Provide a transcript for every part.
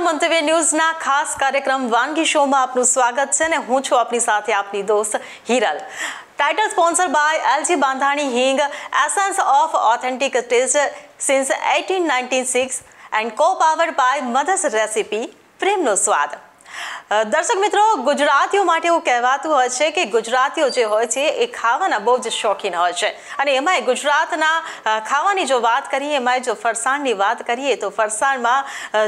મંતવ્ય ન્યૂઝના ખાસ કાર્યક્રમ વાનગી શોમાં આપનું સ્વાગત છે અને હું છું આપની સાથે આપની દોસ્ત Hiral. Title sponsored by LG Bandhani Hing, Essence of Authentic Taste since 1896 and co-powered by Mother's Recipe, પ્રેમનો સ્વાદ. દર્શક મિત્રો, ગુજરાતીઓ માટે એવું કહેવાતું હોય છે કે ગુજરાતીઓ જે હોય છે એ ખાવાના બહુ જ શોખીન હોય છે અને એમાંય ગુજરાતના ખાવાની જો વાત કરીએ, એમાંય જો ફરસાણની વાત કરીએ તો ફરસાણમાં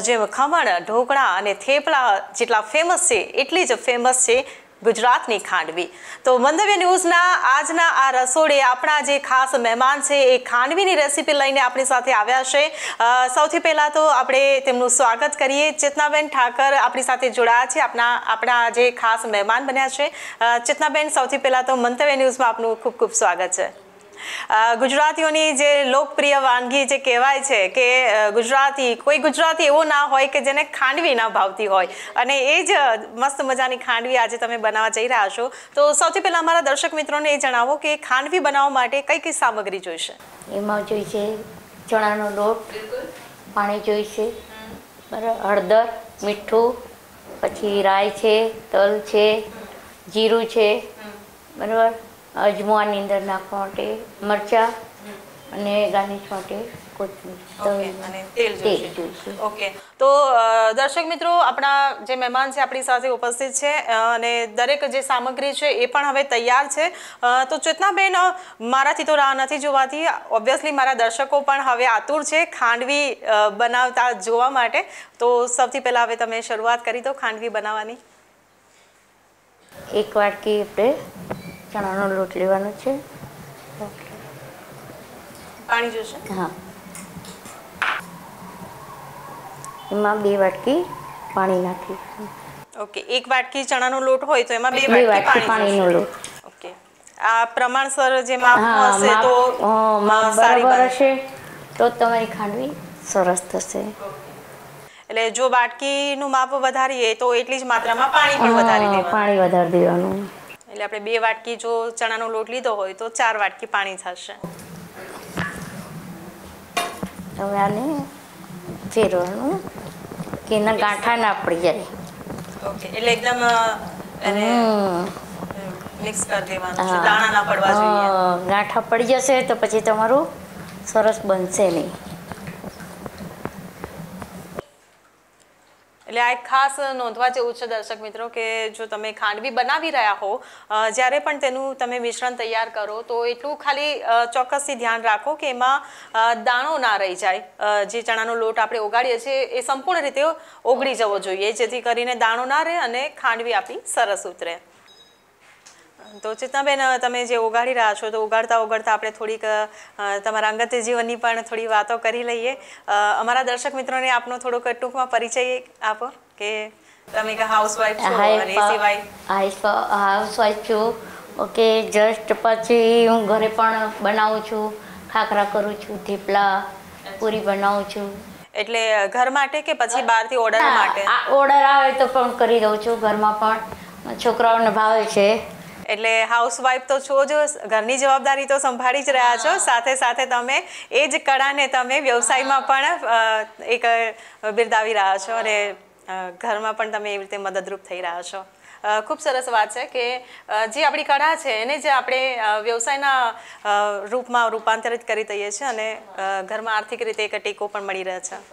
જે ખમણ, ઢોકળા અને થેપલા જેટલા ફેમસ છે એટલી જ ફેમસ છે ગુજરાતની ખાંડવી. તો મંતવ્ય ન્યૂઝના આજના આ રસોડે આપણા જે ખાસ મહેમાન છે એ ખાંડવીની રેસીપી લઈને આપણી સાથે આવ્યા છે. સૌથી પહેલાં તો આપણે તેમનું સ્વાગત કરીએ. ચેતનાબેન ઠાકર આપણી સાથે જોડાયા છે, આપણા જે ખાસ મહેમાન બન્યા છે. ચેતનાબેન, સૌથી પહેલાં તો મંતવ્ય ન્યૂઝમાં આપનું ખૂબ ખૂબ સ્વાગત છે. ગુજરાતીઓની જે લોકપ્રિય વાનગી જે કહેવાય છે કે કોઈ ગુજરાતી એવો ના હોય કે જેને ખાંડવી ના ભાવતી હોય, અને એ જ મસ્ત મજાની ખાંડવી આજે તમે બનાવવા જઈ રહ્યા છો. તો સૌથી પહેલા અમારા દર્શક મિત્રોને એ જણાવો કે ખાંડવી બનાવવા માટે કઈ કઈ સામગ્રી જોઈશે? એમાં જોઈશે ચણાનો લોટ, પાણી જોઈશે, બરાબર, હળદર, મીઠું, પછી રાઈ છે, તલ છે, જીરું છે, બરાબર, અજમો આની અંદર નાખવા માટે, મરચાં અને ગાર્નિશ માટે કોથમીર, તેલ જોઈશે. ઓકે, તો દર્શક મિત્રો, આપણા જે મહેમાન છે આપણી સાથે ઉપસ્થિત છે અને દરેક જે સામગ્રી છે એ પણ હવે તૈયાર છે. તો ચેતનાબેન, મારાથી તો રાહ નથી જોવાતી. ઓબ્વિયસલી મારા દર્શકો પણ હવે આતુર છે ખાંડવી બનાવતા જોવા માટે. તો સૌથી પહેલાં હવે તમે શરૂઆત કરી દો ખાંડવી બનાવવાની. એક વાટકી આપણે ચણાનો લોટ લેવાનો છે. પાણી જોશે? હા, એમાં 2 વાટકી પાણી નાખીશું. ઓકે, 1 વાટકી ચણાનો લોટ હોય તો એમાં 2 વાટકી પાણીનો લોટ. ઓકે, આ પ્રમાણસર જે માપ હશે તો માપ બરાબર હશે તો તમારી ખાંડવી સરસ થશે. એટલે જો વાટકીનું માપ વધારીએ તો એટલી જ માત્રામાં પાણી પણ વધારી દેવાનું. પાણી વધારી દેવાનું. એટલે આપણે 2 વાટકી જો ચણાનો લોટ લીધો હોય તો 4 વાટકી પાણી થશે. હવે આને ફેરવાનું કે એના ગાંઠા ના પડી જાય. ઓકે, એટલે એકદમ એને મિક્સ કરી દેવાનું છે, દાણા ના પડવા જોઈએ. ગાંઠા પડી જશે તો પછી તમારું સરસ બનશે નહીં. એટલે આ એક ખાસ નોંધવા જેવું છે દર્શક મિત્રો કે જો તમે ખાંડવી બનાવી રહ્યા હો, જ્યારે પણ તેનું તમે મિશ્રણ તૈયાર કરો તો એટલું ખાલી ચોક્કસથી ધ્યાન રાખો કે એમાં દાણો ના રહી જાય. જે ચણાનો લોટ આપણે ઓગાળીએ છીએ એ સંપૂર્ણ રીતે ઓગળી જવો જોઈએ, જેથી કરીને દાણો ના રહે અને ખાંડવી આપણી સરસ ઉતરે. તો ચેતનાબેન, તમે જે ઓગાળી રહ્યા છો તો ઓગાળતા આપણે થોડીક તમારા અંગત જીવનની પણ થોડી વાતો કરી લઈએ. અમારા દર્શક મિત્રોને આપનો થોડોક ટૂંકમાં પરિચય આપો કે તમે કે હાઉસવાઈફ છો અને એ સિવાય હાઉસવાઈફ છું. ઓકે, જસ્ટ પછી હું ઘરે પણ બનાવું છું, ખાખરા કરું છું, થેપલા, પૂરી બનાવું છું. એટલે ઘર માટે કે પછી બહારથી ઓર્ડર માટે? ઓર્ડર આવે તો પણ કરી દઉં છું, ઘરમાં પણ છોકરાઓને ભાવે છે. એટલે હાઉસવાઈફ તો છો જ, ઘરની જવાબદારી તો સંભાળી જ રહ્યા છો, સાથે સાથે તમે એ જ કળાને તમે વ્યવસાયમાં પણ એક બિરદાવી રહ્યા છો અને ઘરમાં પણ તમે એવી રીતે મદદરૂપ થઈ રહ્યા છો. ખૂબ સરસ વાત છે કે જે આપણી કળા છે એને જે આપણે વ્યવસાયના રૂપમાં રૂપાંતરિત કરી દઈએ છીએ અને ઘરમાં આર્થિક રીતે એક ટેકો પણ મળી રહે છે.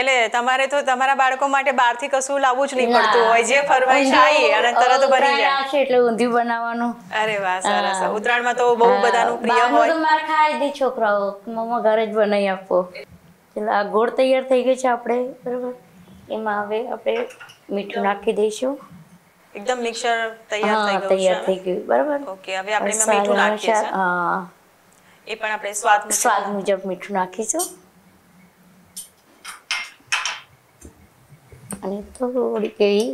એટલે તમારે તો તમારા બાળકો માટે બહારથી કશું લાવવું જ નહીં પડતું હોય, જે ફરમાઈશ આવી અને તરત બની જાય એટલે ઊંધિયું બનાવવાનું. અરે વાહ, સરસ. ઉત્તરાયણમાં તો બહુ બધાનું પ્રિય હોય. માર ખાઈ દે છોકરાઓ, મમ્મા ઘરે જ બનાવી આપો. એટલે આ ગોળ તૈયાર થઈ ગઈ છે આપણે, બરાબર. એમાં હવે આપણે મીઠું નાખી દઈશું. એકદમ મિક્સર તૈયાર થઈ ગયું, બરાબર. ઓકે, હવે આપણે એમાં મીઠું નાખીએ છીએ. હા, એ પણ આપણે સ્વાદ મુજબ મીઠું નાખીશું. અને થોડીક એવી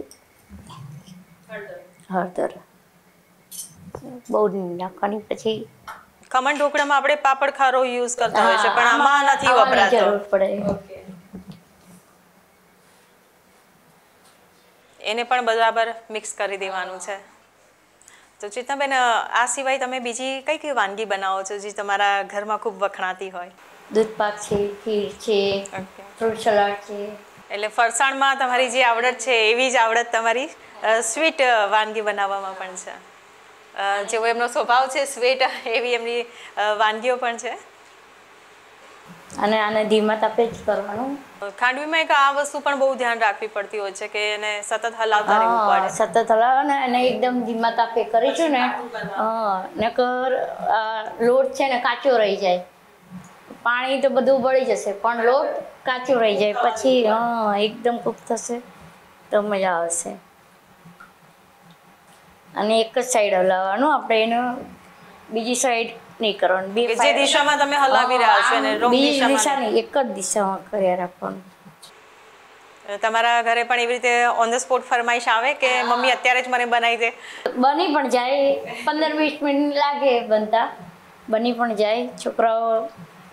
હળદર, બહુ નાખવાની. પછી ખમણ ઢોકળામાં આપણે પાપડ ખારો યુઝ કરતા હોય છે પણ આમાં નથી વપરાતો. જરૂર પડે. એને પણ બરાબર મિક્સ કરી દેવાનું છે. તો ચેતનાબેન, આ સિવાય તમે બીજી કઈ વાનગી બનાવો છો જે તમારા ઘરમાં ખૂબ વખણાતી હોય? દૂધ પાક છે, ખીર છે, ઓકે, ફ્રૂટ સલાડ છે. એટલે ફરસાણમાં તમારી જે આવડત છે એવી જ આવડત તમારી સ્વીટ વાનગી બનાવવામાં પણ છે. જેવો એમનો સ્વભાવ છે સ્વીટ, એવી એમની વાનગીઓ પણ છે. અને આને ધીમા તાપે જ કરવાનું. ખાંડવીમાં એક આ વસ્તુ પણ બહુ ધ્યાન રાખવી પડતી હોય છે કે એને સતત હલાવતા રહેવું પડે. સતત હલાવવાને અને એકદમ ધીમા તાપે કરીશું ને નકર લોટ છે ને કાચો રહી જાય. પાણી તો બધું બળી જશે પણ લોટ કાચો રહી જાય. પછી એકદમ કૂક થશે તો મજા આવશે. અને એક જ સાઈડ હલાવવાનું, આપણે એનો બીજી સાઈડ નહીં કરવાનું. બે જે દિશામાં તમે હલાવી રહ્યા છો એને wrong બીજી દિશામાં દિશા નહીં, એક જ દિશામાં કર્યા રાખવાનું. તમારા ઘરે પણ એવી રીતે ઓન ધ સ્પોટ ફરમાઈશ આવે કે મમ્મી અત્યારે જ મને બનાવી દે? બની પણ જાય, 15-20 મિનિટ લાગે બનતા, બની પણ જાય. છોકરાઓ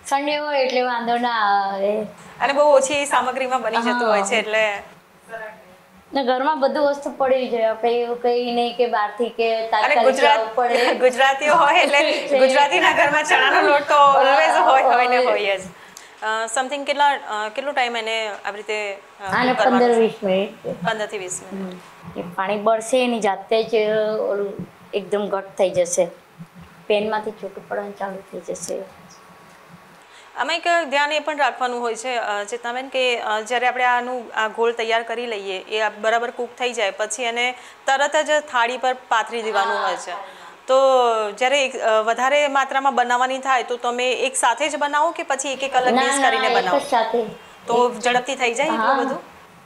સન્ડે હોય એટલે વાંધો ના આવે. અને બહુ ઓછી સામગ્રીમાં બની જતું હોય છે એટલે ને ઘરમાં બધું વસ્તુ પડી જાય. આપણે એવું કઈ નહીં કે બહારથી કે અને તાત્કાલિક જવું પડે. ગુજરાતીઓ હોય એટલે ગુજરાતીના ઘરમાં ચણાનો લોટ તો ઓલવેઝ હોય ને હોય જ. સમથિંગ કેટલો ટાઈમ એને આવી રીતે આને 15-20 મિનિટ. 15 થી 20 મિનિટ. એ પાણી બળશે એની જાતે જ ઓલું એકદમ ઘટ થઈ જશે, પેનમાંથી છૂટું પડવાનું ચાલુ થઈ જશે. આમાં એક ધ્યાન એ પણ રાખવાનું હોય છે ચેતનાબેન કે જ્યારે આપણે આ ગોળ તૈયાર કરી લઈએ, એ બરાબર કૂક થઈ જાય પછી એને તરત જ થાળી પર પાથરી દેવાનું હોય છે. તો જ્યારે વધારે માત્રામાં બનાવવાની થાય તો તમે એક સાથે જ બનાવો કે પછી એક અલગ ડીશ કરીને બનાવો? એક સાથે. તો ઝડપથી થઈ જાય એટલું બધું?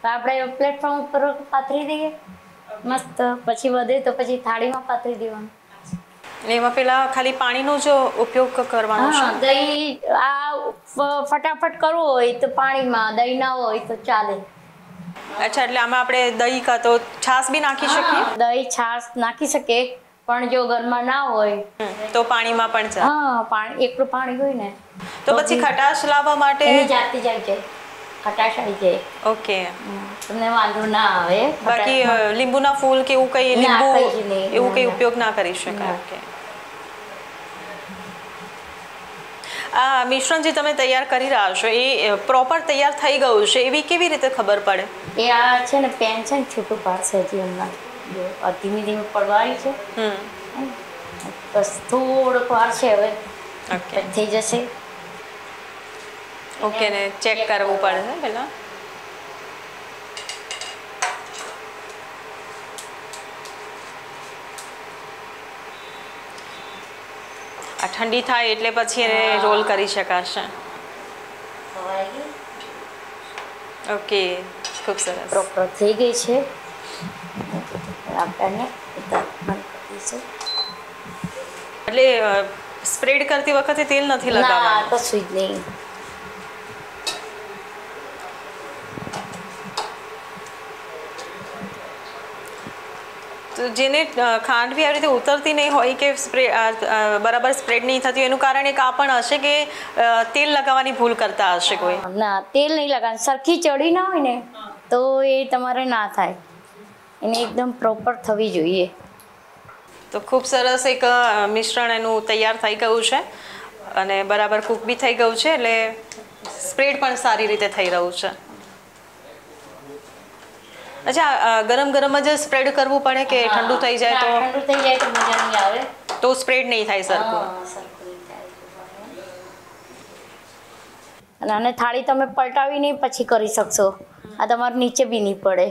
આપણે પ્લેટફોર્મ ઉપર પાથરી દઈએ મસ્ત, પછી વધે તો પછી થાળીમાં પાથરી દેવાનું. એમાં પેલા ખાલી પાણીનો જ ઉપયોગ કરવાનો છે? દહીં આ ફટાફટ કરવું હોય તો પાણીમાં, દહીં ના હોય તો ચાલે. અચ્છા, એટલે આમાં આપણે દહીં કાં તો છાશ બી નાખી શકીએ? દહીં છાશ નાખી શકીએ, પણ જો ઘરમાં ના હોય તો પાણીમાં પણ ચાલે. પાણી એકલું પાણી હોય ને તો પછી ખટાશ લાવવા માટે એની જાતે જાય, ખટાશ આવી જાય. ઓકે, તમને વાંધો ના આવે. બાકી લીંબુના ફૂલ કે એવું કઈ લીંબુ એવું કઈ ઉપયોગ ના કરી શકાય? ઓકે. આ મિશ્રણ જે તમે તૈયાર કરી રહ્યા છો એ પ્રોપર તૈયાર થઈ ગયું છે એવી કેવી રીતે ખબર પડે? એ આ છે ને પેન છે ને છૂટું પાડશે હજી હમણાં, ધીમે ધીમે પડવાય છે. બસ થોડોક વાર છે હવે, ઓકે, થઈ જશે. ઓકે, ને ચેક કરવું પડે છે પહેલા. આ ઠંડી થાય એટલે પછી એને રોલ કરી શકાશે. ઓકે, ખૂબ સરસ. પ્રોપર થઈ ગઈ છે. આપણને એટલે સ્પ્રેડ કરતી વખતે તેલ નથી લગાવવાનું? કશું જ નહીં. તો જેને ખાંડવી આવી રીતે ઉતરતી નહીં હોય કે બરાબર સ્પ્રેડ નહીં થતી, એનું કારણ એક આ પણ હશે કે તેલ લગાવવાની ભૂલ કરતા હશે કોઈ? ના, તેલ નહીં લગાવવાનું. સરખી ચડી ના હોય ને તો એ તમારે ના થાય. એને એકદમ પ્રોપર થવી જોઈએ. તો ખૂબ સરસ એક મિશ્રણ એનું તૈયાર થઈ ગયું છે અને બરાબર કૂક બી થઈ ગયું છે, એટલે સ્પ્રેડ પણ સારી રીતે થઈ રહ્યું છે. અચ્છા, ગરમ ગરમ જ સ્પ્રેડ કરવું પડે કે ઠંડુ થઈ જાય તો? ઠંડુ થઈ જાય તો મજા નહીં આવે, તો સ્પ્રેડ નહીં થાય સરખું. અને આને થાળી તમે પલટાવીને પછી કરી શકશો. આ તમારે નીચે બી નહીં પડે.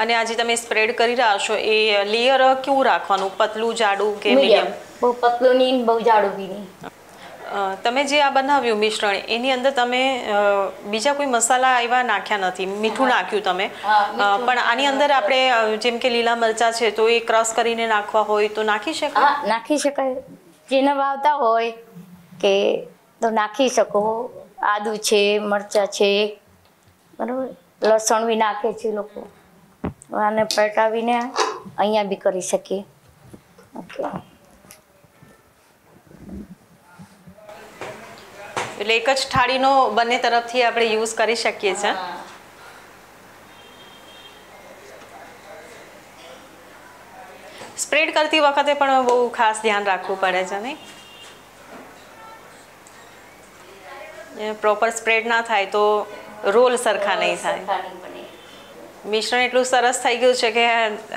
અને આજે તમે સ્પ્રેડ કરી રહ્યા છો એ લેયર કેવું રાખવાનું? પતલું, જાડું કે મીડિયમ? બહુ પતલું નહીં, બહુ જાડું બી નહીં. તમે જે આ બનાવ્યું મિશ્રણ એની અંદર તમે બીજા કોઈ મસાલા એવા નાખ્યા નથી, મીઠું નાખ્યું તમે, પણ આની અંદર આપણે જેમ કે લીલા મરચાં છે તો એ ક્રશ કરીને નાખવા હોય તો નાખી શકાય? નાખી શકાય. જેને ભાવતા હોય કે તો નાખી શકો. આદુ છે, મરચાં છે, બરાબર, લસણ બી નાખે છે લોકો. આને પલટાવીને અહીંયા બી કરી શકીએ. ઓકે, એટલે એક જ થાળીનો બંને તરફથી આપણે યુઝ કરી શકીએ છીએ. સ્પ્રેડ કરતી વખતે પણ બહુ ખાસ ધ્યાન રાખવું પડે છે નહીં? પ્રોપર સ્પ્રેડ ના થાય તો રોલ સરખા નહીં થાય. સરખા નહીં બને. મિશ્રણ એટલું સરસ થઈ ગયું છે કે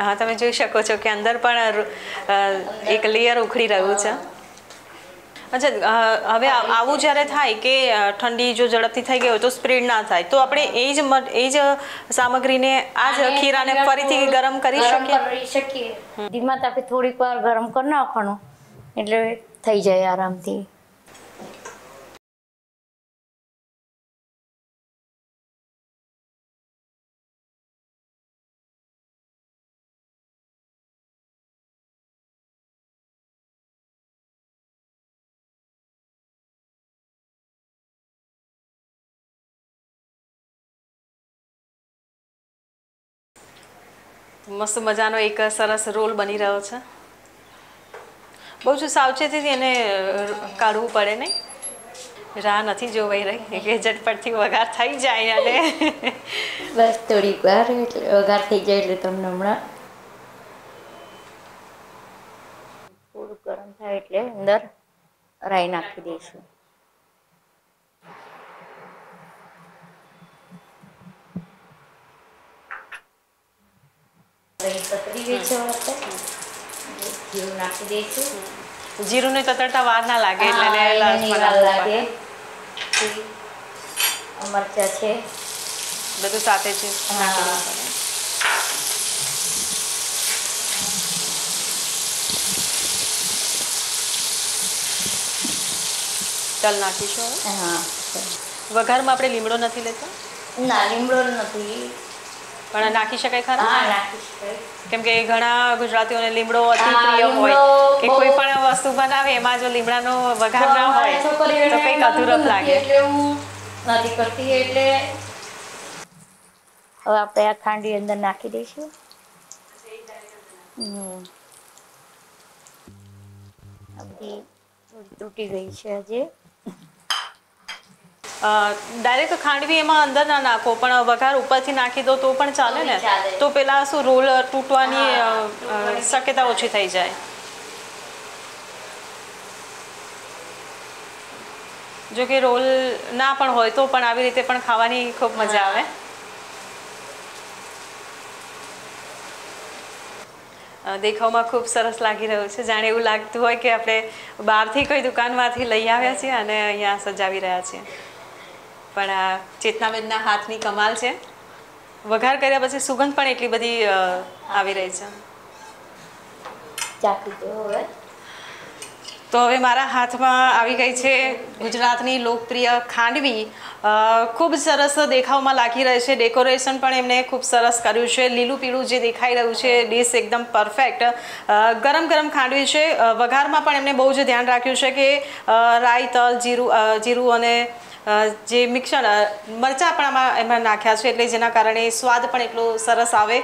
હા તમે જોઈ શકો છો કે અંદર પણ એક લેયર ઉખડી રહ્યું છે. અચ્છા, હવે આવું જ્યારે થાય કે ઠંડી જો ઝડપથી થઈ ગઈ હોય તો સ્પ્રેડ ના થાય તો આપણે એ જ સામગ્રીને આ જ ખીરાને ફરીથી ગરમ કરી શકીએ. ધીમા તાપે થોડીક વાર ગરમ કરી નાખવાનું એટલે થઈ જાય આરામથી. મસ્ત મજાનો એક સરસ રોલ બની રહ્યો છે. બહુ જ સાવચેતીથી એને કાઢવું પડે નહીં. રાહ નથી જોવાઈ રહી કે ઝટપટથી વઘાર થઈ જાય અને બસ થોડીક વાર એટલે વઘાર થઈ જાય એટલે તમને હમણાં થોડું ગરમ થાય એટલે અંદર રાઈ નાખી દઈશું. જીરું નાખી દઈશું. જીરુંને તતડતા વાર ના લાગે એટલે લાગે. મરચાં છે બધું સાથે જ નાખી દેવું પડે. તલ નાખીશું. હા, વઘારમાં આપણે લીમડો નથી લેતા? ના, લીમડો નથી પણ નાખી શકાય ખરા? હા, નાખી શકાય. કેમ કે ઘણા ગુજરાતીઓને લીમડો અતિ પ્રિય હોય કે કોઈ પણ વસ્તુ બનાવે એમાં જો લીમડાનો વઘાર ના હોય તો કંઈક અધૂરપ લાગે. એટલે હું નથી કરતી. એટલે હવે આપણે આ ખાંડી અંદર નાખી દઈશું. બધી તૂટી ગઈ છે હજી. ડાયરેક્ટ ખાંડવી એમાં અંદર ના નાખો પણ વઘાર ઉપરથી નાખી દો તો પણ ચાલે ને. તો પેલા શું રોલ તૂટવાની શક્યતા ઓછી થઈ જાય. જો કે રોલ ના પણ હોય તો પણ આવી રીતે પણ ખાવાની ખૂબ મજા આવે. દેખાવમાં ખૂબ સરસ લાગી રહ્યું છે. જાણે એવું લાગતું હોય કે આપણે બહારથી કોઈ દુકાનમાંથી લઈ આવ્યા છીએ અને અહીંયા સજાવી રહ્યા છીએ. પણ આ ચેતનાબેનના હાથની કમાલ છે. વઘાર કર્યા પછી સુગંધ પણ એટલી બધી આવી રહી છે. તો હવે મારા હાથમાં આવી ગઈ છે ગુજરાતની લોકપ્રિય ખાંડવી. ખૂબ સરસ દેખાવમાં લાગી રહી છે. ડેકોરેશન પણ એમને ખૂબ સરસ કર્યું છે. લીલું પીળું જે દેખાઈ રહ્યું છે ડીશ એકદમ પરફેક્ટ. ગરમ ગરમ ખાંડવી છે. વઘારમાં પણ એમને બહુ જ ધ્યાન રાખ્યું છે કે રાઈ, તલ, જીરું અને જે મિક્સર મરચાં પણ એમાં નાખ્યા છે એટલે જેના કારણે સ્વાદ પણ એટલો સરસ આવે.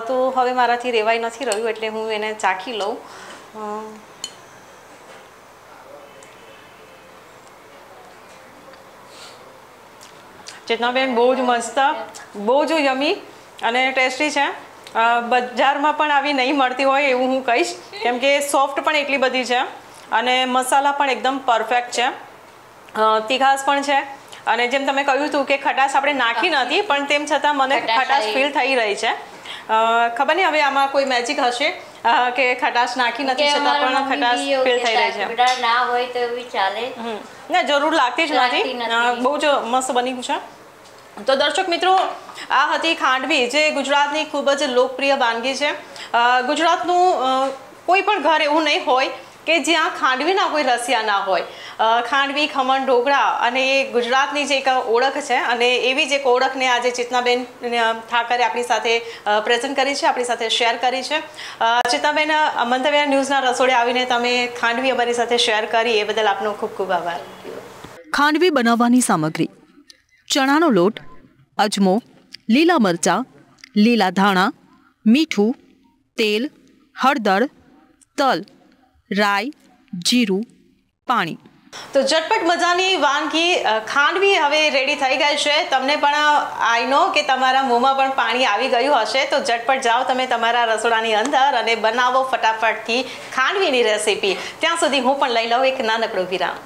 તો હવે મારાથી રેવાઈ નથી રહ્યું એટલે હું એને ચાખી લઉં. ચેતનાબેન બહુ જ મસ્ત, બહુ જ યમી અને ટેસ્ટી છે. બજારમાં પણ આવી નહીં મળતી હોય એવું હું કહીશ કેમ કે સોફ્ટ પણ એટલી બધી છે અને મસાલા પણ એકદમ પરફેક્ટ છે. તીખાશ પણ છે અને જેમ તમે કહ્યું હતું કે ખટાશ આપણે નાખી નથી પણ તેમ છતાં મને ખટાશ ફીલ થઈ રહી છે. ખબર નહીં હવે આમાં કોઈ મેજિક હશે કે ખટાશ નાખી નથી છતાં પણ ખટાશ ફીલ થઈ રહી છે. ના હોય તો એવી ચાલે. ના, જરૂર લાગતી જ નથી. બહુ જ મસ્ત બની છે. તો દર્શક મિત્રો, આ હતી ખાંડવી જે ગુજરાતની ખૂબ જ લોકપ્રિય વાનગી છે. ગુજરાતનું કોઈ પણ ઘર એવું નહીં હોય કે જ્યાં ખાંડવીના કોઈ રસિયા ના હોય. ખાંડવી, ખમણ, ઢોકળા અને એ ગુજરાતની જે એક ઓળખ છે અને એવી જ એક ઓળખને આજે ચેતનાબેન ઠાકરે આપણી સાથે પ્રેઝન્ટ કરી છે, આપણી સાથે શેર કરી છે. ચેતનાબેન, મંતવ્ય ન્યૂઝના રસોડે આવીને તમે ખાંડવી અમારી સાથે શેર કરી એ બદલ આપનો ખૂબ ખૂબ આભાર. ખાંડવી બનાવવાની સામગ્રી: ચણાનો લોટ, અજમો, લીલા મરચાં, લીલા ધાણા, મીઠું, તેલ, હળદર, તલ, રાઈ, જીરું, પાણી. તો ઝટપટ મજાની વાનગી ખાંડવી હવે રેડી થઈ ગઈ છે. તમને પણ આઈ નો કે તમારા મોંમાં પણ પાણી આવી ગયું હશે. તો ઝટપટ જાઓ તમે તમારા રસોડાની અંદર અને બનાવો ફટાફટથી ખાંડવીની રેસીપી. ત્યાં સુધી હું પણ લઈ લઉં એક નાનકડો વિરામ.